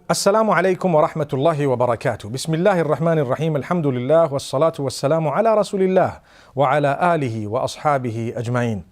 Assalamu alaikum wa rahmatullahi wa barakatuh. Bismillahir Rahmanir Rahim. Alhamdulillah wa salatu wa salamu ala Rasulillah wa ala alihi wa ashabihi ajma'in.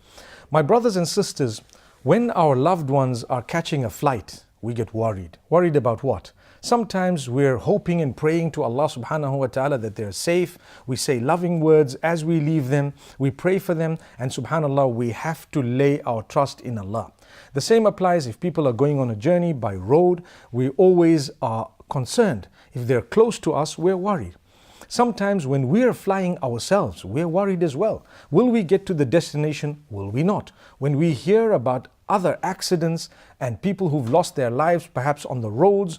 My brothers and sisters, when our loved ones are catching a flight, we get worried. Worried about what? Sometimes we're hoping and praying to Allah subhanahu wa ta'ala that they're safe. We say loving words as we leave them. We pray for them. And subhanallah, we have to lay our trust in Allah. The same applies if people are going on a journey by road. We always are concerned. If they're close to us, we're worried. Sometimes when we're flying ourselves, we're worried as well. Will we get to the destination? Will we not? When we hear about other accidents and people who've lost their lives, perhaps on the roads,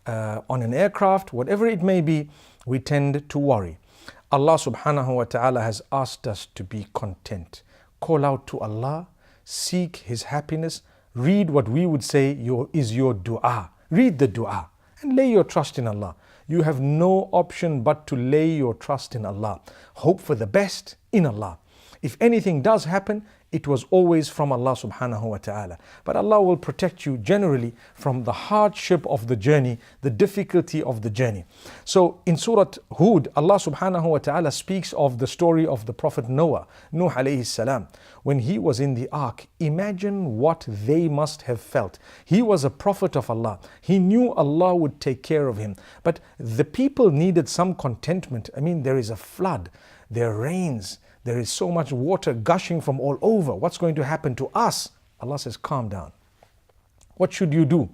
on an aircraft, whatever it may be, we tend to worry. Allah subhanahu wa ta'ala has asked us to be content. Call out to Allah, seek His happiness, read what we would say is your dua. Read the dua and lay your trust in Allah. You have no option but to lay your trust in Allah. Hope for the best in Allah. If anything does happen, it was always from Allah subhanahu wa ta'ala. But Allah will protect you generally from the hardship of the journey, the difficulty of the journey. So in Surah Hud, Allah subhanahu wa ta'ala speaks of the story of the Prophet Noah, Nuh alayhi salam. When he was in the ark, imagine what they must have felt. He was a prophet of Allah. He knew Allah would take care of him. But the people needed some contentment. I mean, there is a flood, there rains, there is so much water gushing from all over. What's going to happen to us? Allah says, calm down. What should you do?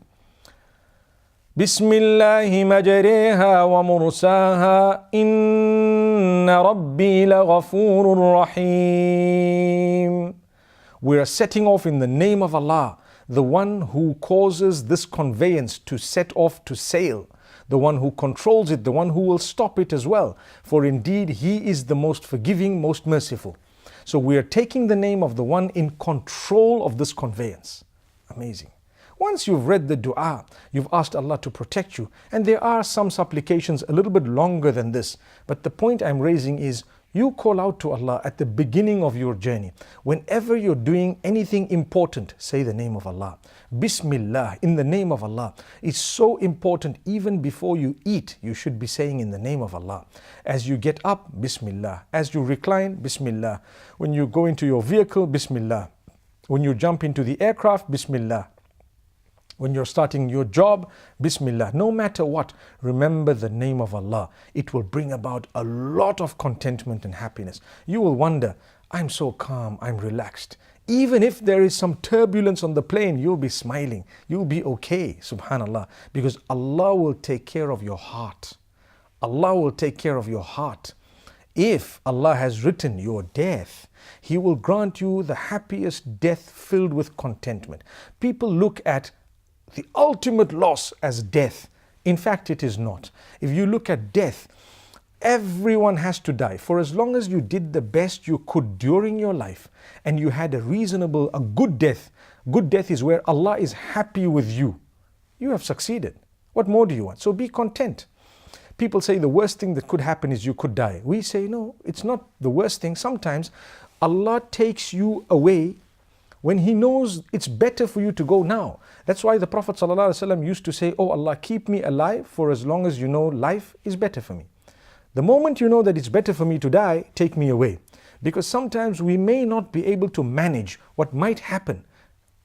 Bismillahi majreha wa mursaha inna rabbi laghafurur rahim. We are setting off in the name of Allah, the one who causes this conveyance to set off to sail, the one who controls it, the one who will stop it as well. For indeed, He is the most forgiving, most merciful. So we are taking the name of the one in control of this conveyance. Amazing. Once you've read the dua, you've asked Allah to protect you. And there are some supplications a little bit longer than this. But the point I'm raising is, you call out to Allah at the beginning of your journey. Whenever you're doing anything important, say the name of Allah. Bismillah, in the name of Allah. It's so important. Even before you eat, you should be saying in the name of Allah. As you get up, Bismillah. As you recline, Bismillah. When you go into your vehicle, Bismillah. When you jump into the aircraft, Bismillah. When you're starting your job, Bismillah. No matter what, remember the name of Allah. It will bring about a lot of contentment and happiness. You will wonder, I'm so calm, I'm relaxed. Even if there is some turbulence on the plane, you'll be smiling. You'll be okay, subhanallah. Because Allah will take care of your heart. Allah will take care of your heart. If Allah has written your death, He will grant you the happiest death filled with contentment. People look at the ultimate loss as death. In fact, it is not. If you look at death, everyone has to die. For as long as you did the best you could during your life and you had a good death is where Allah is happy with you. You have succeeded. What more do you want? So be content. People say the worst thing that could happen is you could die. We say no, it's not the worst thing. Sometimes Allah takes you away when He knows it's better for you to go now. That's why the Prophet ﷺ used to say, oh Allah, keep me alive for as long as you know life is better for me. The moment you know that it's better for me to die, take me away. Because sometimes we may not be able to manage what might happen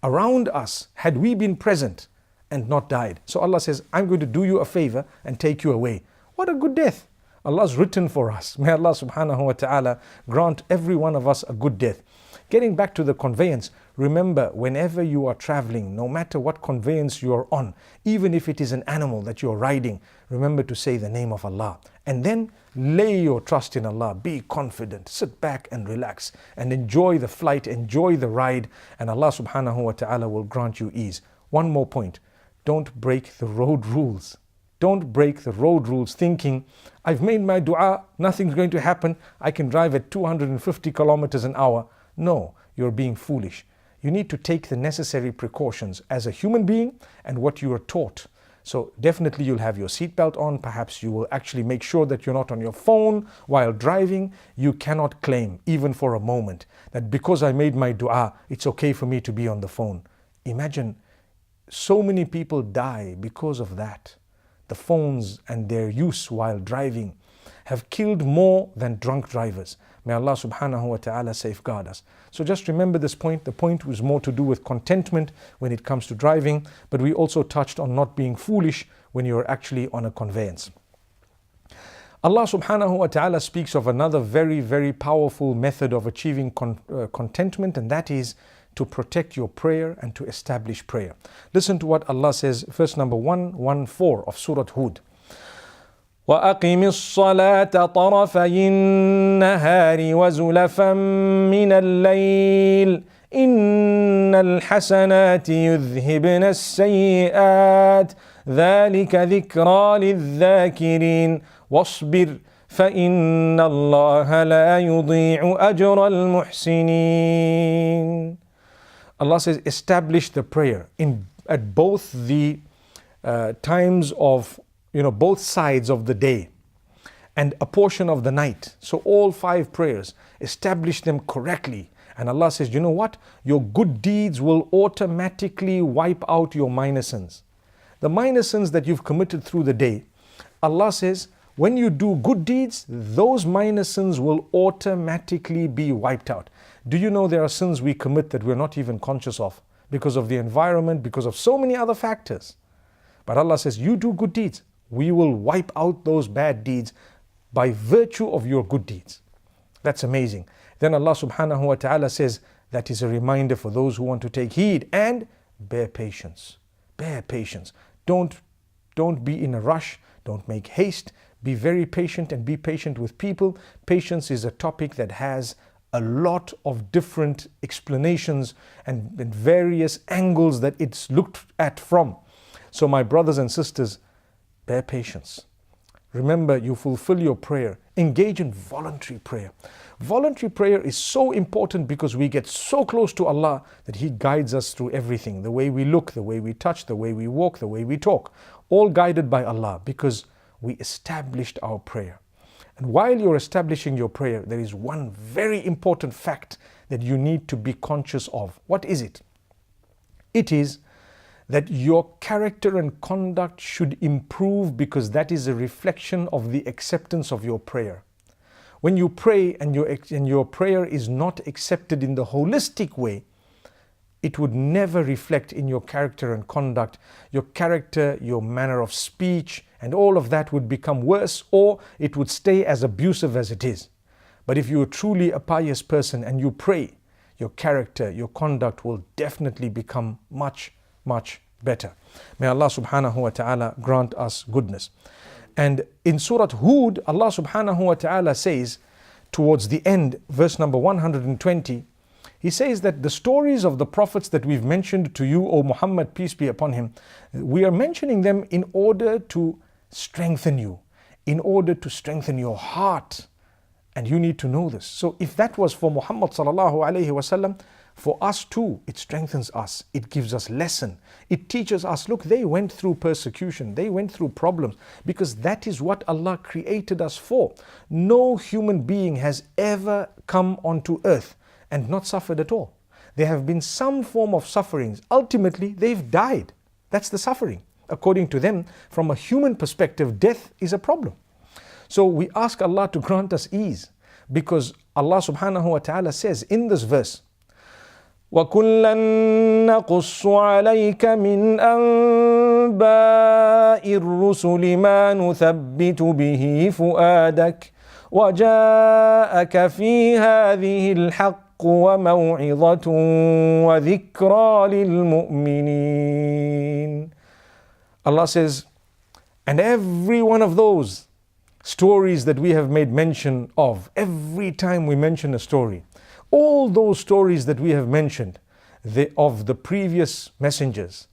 around us had we been present and not died. So Allah says, I'm going to do you a favor and take you away. What a good death. Allah's written for us. May Allah subhanahu wa ta'ala grant every one of us a good death. Getting back to the conveyance, remember whenever you are traveling, no matter what conveyance you are on, even if it is an animal that you're riding, remember to say the name of Allah. And then lay your trust in Allah. Be confident. Sit back and relax and enjoy the flight, enjoy the ride, and Allah subhanahu wa ta'ala will grant you ease. One more point. Don't break the road rules. Don't break the road rules thinking, I've made my dua, nothing's going to happen, I can drive at 250 kilometers an hour. No, you're being foolish. You need to take the necessary precautions as a human being and what you are taught. So definitely you'll have your seatbelt on. Perhaps you will actually make sure that you're not on your phone while driving. You cannot claim, even for a moment, that because I made my dua, it's okay for me to be on the phone. Imagine so many people die because of that. the phones and their use while driving have killed more than drunk drivers. May Allah subhanahu wa ta'ala safeguard us. So just remember this point. The point was more to do with contentment when it comes to driving, but we also touched on not being foolish when you're actually on a conveyance. Allah subhanahu wa ta'ala speaks of another very, very powerful method of achieving contentment, and that is to protect your prayer and to establish prayer. Listen to what Allah says, verse number 114 of Surah Hud. وَأَقِمِ الصَّلَاةَ طَرَفَيِ النَّهَارِ وَزُلَفًا مِّنَ اللَّيْلِ إِنَّ الْحَسَنَاتِ يُذْهِبْنَ السَّيِّئَاتِ ذَلِكَ ذِكْرَى لِلذَّاكِرِينَ وَاصْبِرْ فَإِنَّ اللَّهَ لَا يُضِيعُ أَجْرَ الْمُحْسِنِينَ. Allah says, establish the prayer at both the times of, both sides of the day and a portion of the night. So all 5 prayers, establish them correctly. And Allah says, you know what? Your good deeds will automatically wipe out your minor sins. The minor sins that you've committed through the day, Allah says, when you do good deeds, those minor sins will automatically be wiped out. Do you know there are sins we commit that we're not even conscious of because of the environment, because of so many other factors? But Allah says, you do good deeds. We will wipe out those bad deeds by virtue of your good deeds. That's amazing. Then Allah subhanahu wa ta'ala says, that is a reminder for those who want to take heed and bear patience. Bear patience. Don't be in a rush. Don't make haste. Be very patient and be patient with people. Patience is a topic that has a lot of different explanations and various angles that it's looked at from. So my brothers and sisters, bear patience. Remember, you fulfill your prayer. Engage in voluntary prayer. Voluntary prayer is so important because we get so close to Allah that He guides us through everything. The way we look, the way we touch, the way we walk, the way we talk. All guided by Allah because we established our prayer. And while you're establishing your prayer, there is one very important fact that you need to be conscious of. What is it? It is that your character and conduct should improve because that is a reflection of the acceptance of your prayer. When you pray and your prayer is not accepted in the holistic way, it would never reflect in your character and conduct. Your character, your manner of speech, and all of that would become worse, or it would stay as abusive as it is. But if you are truly a pious person and you pray, your character, your conduct will definitely become much, much better. May Allah subhanahu wa ta'ala grant us goodness. And in Surah Hud, Allah subhanahu wa ta'ala says, towards the end, verse number 120, He says that the stories of the prophets that we've mentioned to you, O Muhammad, peace be upon him, we are mentioning them in order to strengthen you, in order to strengthen your heart. And you need to know this. So if that was for Muhammad sallallahu alayhi wasallam, for us too, it strengthens us. It gives us lesson. It teaches us, look, they went through persecution. They went through problems because that is what Allah created us for. No human being has ever come onto earth and not suffered at all. There have been some form of sufferings. Ultimately, they've died. That's the suffering. According to them, from a human perspective, death is a problem. So we ask Allah to grant us ease because Allah subhanahu wa ta'ala says in this verse, وَكُلًّا نَقُصُّ عَلَيْكَ مِنْ أَنْبَاءِ الرُّسُلِ مَا نُثَبِّتُ بِهِ فُؤَادَكَ وَجَاءَكَ فِي هَذِهِ الْحَقُّ وَمَوْعِظَةٌ وَذِكْرَى لِلْمُؤْمِنِينَ. Allah says, and every one of those stories that we have made mention of, every time we mention a story, all those stories that we have mentioned of the previous messengers,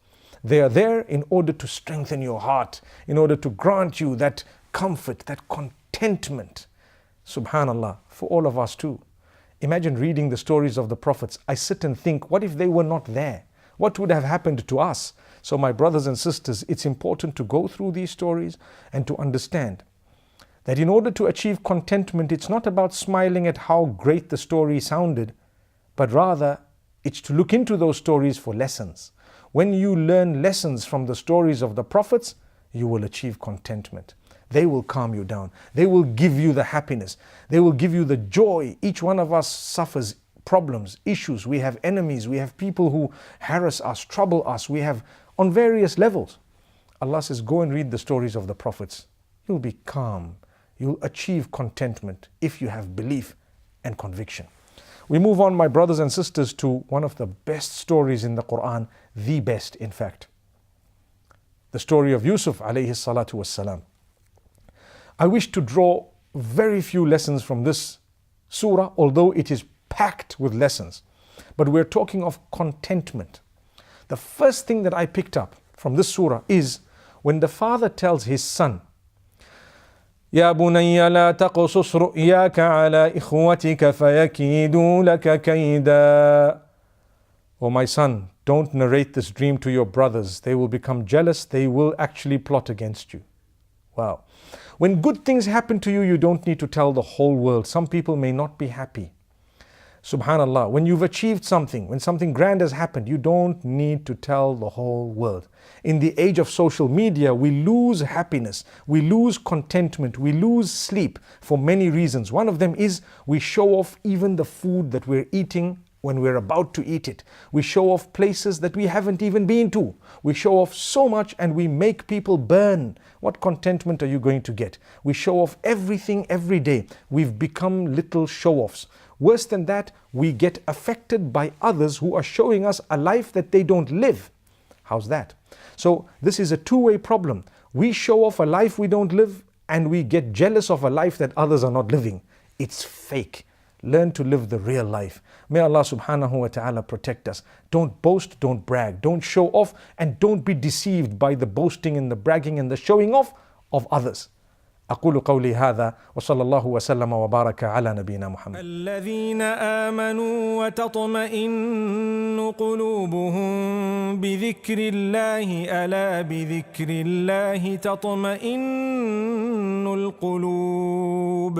they are there in order to strengthen your heart, in order to grant you that comfort, that contentment. Subhanallah, for all of us too. Imagine reading the stories of the prophets. I sit and think, what if they were not there? What would have happened to us? So my brothers and sisters, it's important to go through these stories and to understand that in order to achieve contentment, it's not about smiling at how great the story sounded, but rather it's to look into those stories for lessons. When you learn lessons from the stories of the prophets, you will achieve contentment. They will calm you down. They will give you the happiness. They will give you the joy. Each one of us suffers problems, issues. We have enemies. We have people who harass us, trouble us. We have on various levels. Allah says, go and read the stories of the prophets. You'll be calm. You'll achieve contentment if you have belief and conviction. We move on, my brothers and sisters, to one of the best stories in the Quran, the best, in fact. The story of Yusuf alayhi salatu wassalam. I wish to draw very few lessons from this surah, although it is packed with lessons. But we're talking of contentment. The first thing that I picked up from this surah is when the father tells his son, يا بني لا تقصص رؤياك على إخوتك فيكيدوا لك كيدا. Oh my son, don't narrate this dream to your brothers. They will become jealous. They will actually plot against you. Wow. When good things happen to you, you don't need to tell the whole world. Some people may not be happy. Subhanallah, when you've achieved something, when something grand has happened, you don't need to tell the whole world. In the age of social media, we lose happiness, we lose contentment, we lose sleep for many reasons. One of them is we show off even the food that we're eating when we're about to eat it. We show off places that we haven't even been to. We show off so much and we make people burn. What contentment are you going to get? We show off everything every day. We've become little show-offs. Worse than that, we get affected by others who are showing us a life that they don't live. How's that? So this is a two-way problem. We show off a life we don't live and we get jealous of a life that others are not living. It's fake. Learn to live the real life. May Allah subhanahu wa ta'ala protect us. Don't boast, don't brag, don't show off, and don't be deceived by the boasting and the bragging and the showing off of others. أقول قولي هذا وصلى الله وسلم وبارك على نبينا محمد. الذين آمنوا وتطمئن قلوبهم بذكر الله ألا بذكر الله تطمئن القلوب.